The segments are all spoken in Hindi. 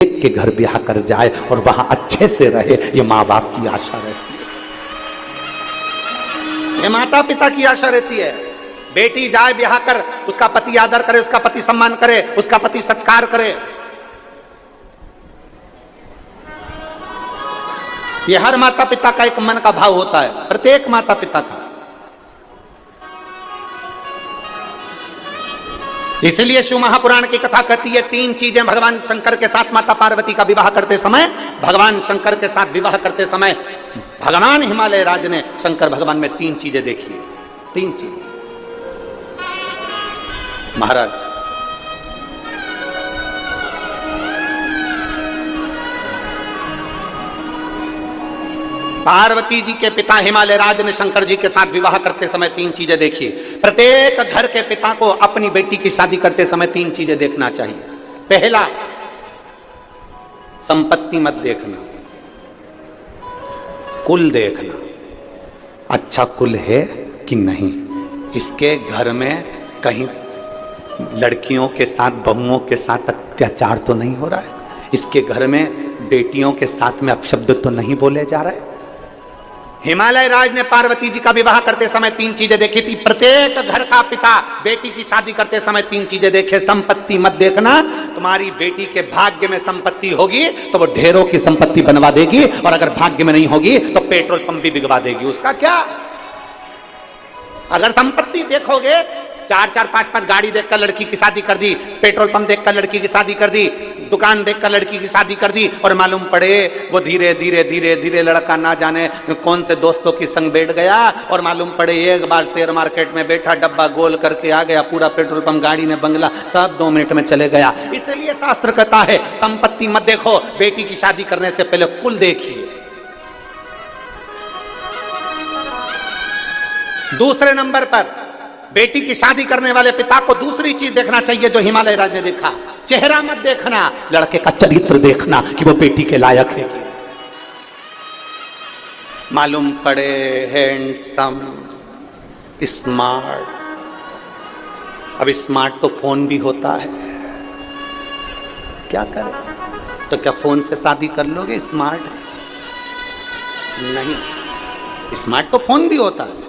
के घर ब्याह कर जाए और वहां अच्छे से रहे, ये माँ बाप की आशा रहती है, ये माता पिता की आशा रहती है। बेटी जाए ब्याह कर, उसका पति आदर करे, उसका पति सम्मान करे, उसका पति सत्कार करे। ये हर माता पिता का एक मन का भाव होता है, प्रत्येक माता पिता का। इसलिए शिव महापुराण की कथा कहती है, तीन चीजें भगवान शंकर के साथ माता पार्वती का विवाह करते समय, भगवान शंकर के साथ विवाह करते समय भगवान हिमालय राज ने शंकर भगवान में तीन चीजें देखी। तीन चीजें महाराज, पार्वती जी के पिता हिमालय राज ने शंकर जी के साथ विवाह करते समय तीन चीजें देखी। प्रत्येक घर के पिता को अपनी बेटी की शादी करते समय तीन चीजें देखना चाहिए। पहला, संपत्ति मत देखना, कुल देखना, अच्छा कुल है कि नहीं, इसके घर में कहीं लड़कियों के साथ, बहुओं के साथ अत्याचार तो नहीं हो रहा है, इसके घर में बेटियों के साथ में अपशब्द तो नहीं बोले जा रहे। हिमालय राज ने पार्वती जी का विवाह करते समय तीन चीजें देखी थी। प्रत्येक घर का पिता बेटी की शादी करते समय तीन चीजें देखे। संपत्ति मत देखना, तुम्हारी बेटी के भाग्य में संपत्ति होगी तो वो ढेरों की संपत्ति बनवा देगी, और अगर भाग्य में नहीं होगी तो पेट्रोल पंप भी बिगवा देगी, उसका क्या। अगर संपत्ति देखोगे, 4-4, 5-5 गाड़ी देखकर लड़की की शादी कर दी, पेट्रोल पंप देखकर लड़की की शादी कर दी, दुकान देखकर लड़की की शादी कर दी, और मालूम पड़े वो धीरे धीरे धीरे धीरे लड़का ना जाने कौन से दोस्तों की संग बैठ गया, और मालूम पड़े एक बार शेयर मार्केट में बैठा, डब्बा गोल करके आ गया, पूरा पेट्रोल पंप, गाड़ी ने बंगला सब 2 मिनट में चले गया। इसलिए शास्त्र कहता है संपत्ति मत देखो, बेटी की शादी करने से पहले कुल देखिए। दूसरे नंबर पर बेटी की शादी करने वाले पिता को दूसरी चीज देखना चाहिए जो हिमालय राज ने देखा। चेहरा मत देखना, लड़के का चरित्र देखना कि वो बेटी के लायक है कि मालूम पड़े हैंडसम, स्मार्ट। अब स्मार्ट तो फोन भी होता है, क्या करें, तो क्या फोन से शादी कर लोगे? स्मार्ट है नहीं, स्मार्ट तो फोन भी होता है।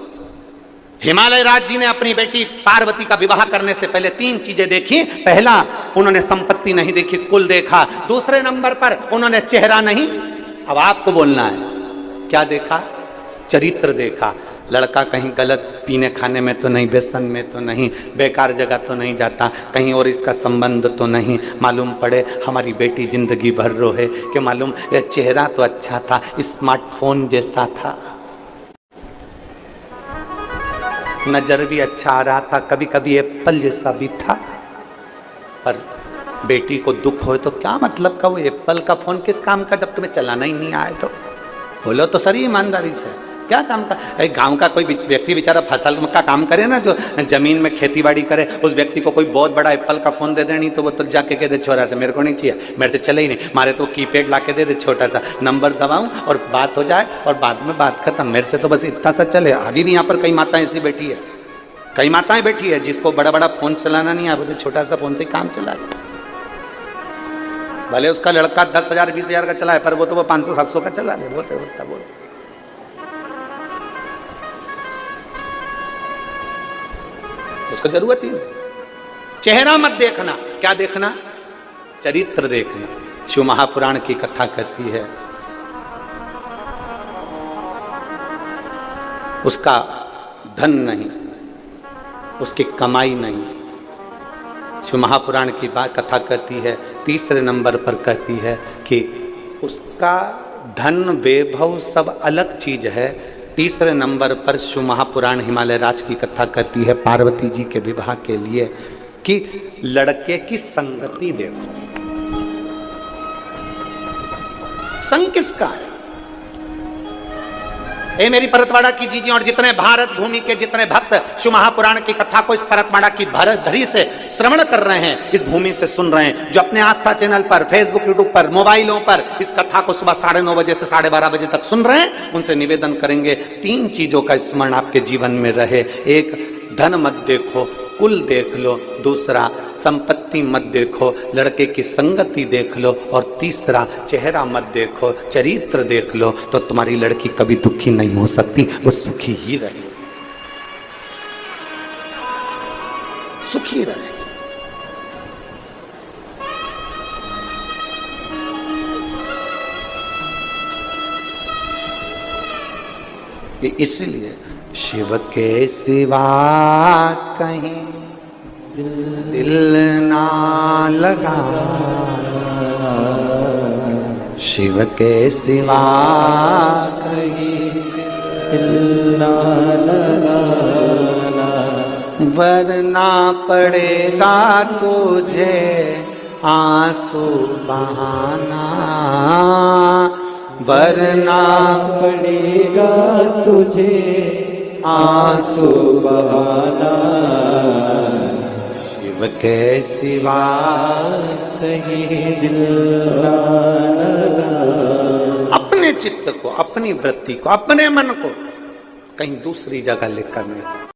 हिमालय राज जी ने अपनी बेटी पार्वती का विवाह करने से पहले तीन चीजें देखी। पहला, उन्होंने संपत्ति नहीं देखी, कुल देखा। दूसरे नंबर पर उन्होंने चेहरा नहीं, अब आपको बोलना है, क्या देखा? चरित्र देखा। लड़का कहीं गलत पीने खाने में तो नहीं, व्यसन में तो नहीं, बेकार जगह तो नहीं जाता, कहीं और इसका संबंध तो नहीं। मालूम पड़े हमारी बेटी जिंदगी भर रोहे कि मालूम चेहरा तो अच्छा था, स्मार्टफोन जैसा था, नजर भी अच्छा आ रहा था, कभी कभी एप्पल जैसा भी था। पर बेटी को दुख हो तो क्या मतलब का वो एप्पल का फोन किस काम का जब तुम्हें चलाना ही नहीं आए? तो बोलो तो सही ईमानदारी से, क्या काम का? गांव का कोई व्यक्ति बेचारा फसल का काम करे ना, जो जमीन में खेती बाड़ी करे, उस व्यक्ति को कोई बहुत बड़ा एप्पल का फोन दे देनी तो वो तो जाके कह दे छोरा से मेरे को नहीं चाहिए, मेरे से चले ही नहीं, मारे तो कीपैड ला के दे दे, छोटा सा नंबर दबाऊं और बात हो जाए और बाद में बात खत्म, मेरे से तो बस इतना सा चले। अभी भी यहाँ पर कई माताएं ऐसी बैठी है, कई माताएं बैठी है जिसको बड़ा बड़ा फोन चलाना नहीं आता, छोटा सा फोन से काम चला ले। भले उसका लड़का 10,000 20,000 का चला है, पर वो तो वो 500-700 का चला ले, बोलते उसको जरूरत ही नहीं। चेहरा मत देखना, क्या देखना? चरित्र देखना। शिव महापुराण की कथा कहती है उसका धन नहीं, उसकी कमाई नहीं। शिव महापुराण की बात कथा कहती है, तीसरे नंबर पर कहती है कि उसका धन वैभव सब अलग चीज है। तीसरे नंबर पर शिव महापुराण हिमालय राज की कथा कहती है पार्वती जी के विवाह के लिए कि लड़के की संगति देखो, संग किसका है? ए मेरी परतवाड़ा की जीजी और जितने भारत भूमि के जितने भक्त शिव महापुराण की कथा को इस परतवाड़ा की धरी से श्रवण कर रहे हैं, इस भूमि से सुन रहे हैं, जो अपने आस्था चैनल पर, फेसबुक, यूट्यूब पर, मोबाइलों पर इस कथा को सुबह 9:30 बजे से 12:30 बजे तक सुन रहे हैं, उनसे निवेदन करेंगे 3 चीजों का स्मरण आपके जीवन में रहे। एक, धन मत देखो, कुल देख लो। दूसरा, संपत्ति मत देखो, लड़के की संगति देख लो, और तीसरा चेहरा मत देखो, चरित्र देख लो, तो तुम्हारी लड़की कभी दुखी नहीं हो सकती, वो सुखी ही रहे, सुखी रहे। इसलिए शिव के सिवा कहीं दिल ना लगा, शिव के सिवा कहीं दिल ना लगा, वरना पड़ेगा तुझे आंसू बहाना, वरना पड़ेगा तुझे आंसू बहाना, शिव के सिवा कहीं दिल ना लगा। अपने चित्त को, अपनी वृत्ति को, अपने मन को कहीं दूसरी जगह लेकर नहीं।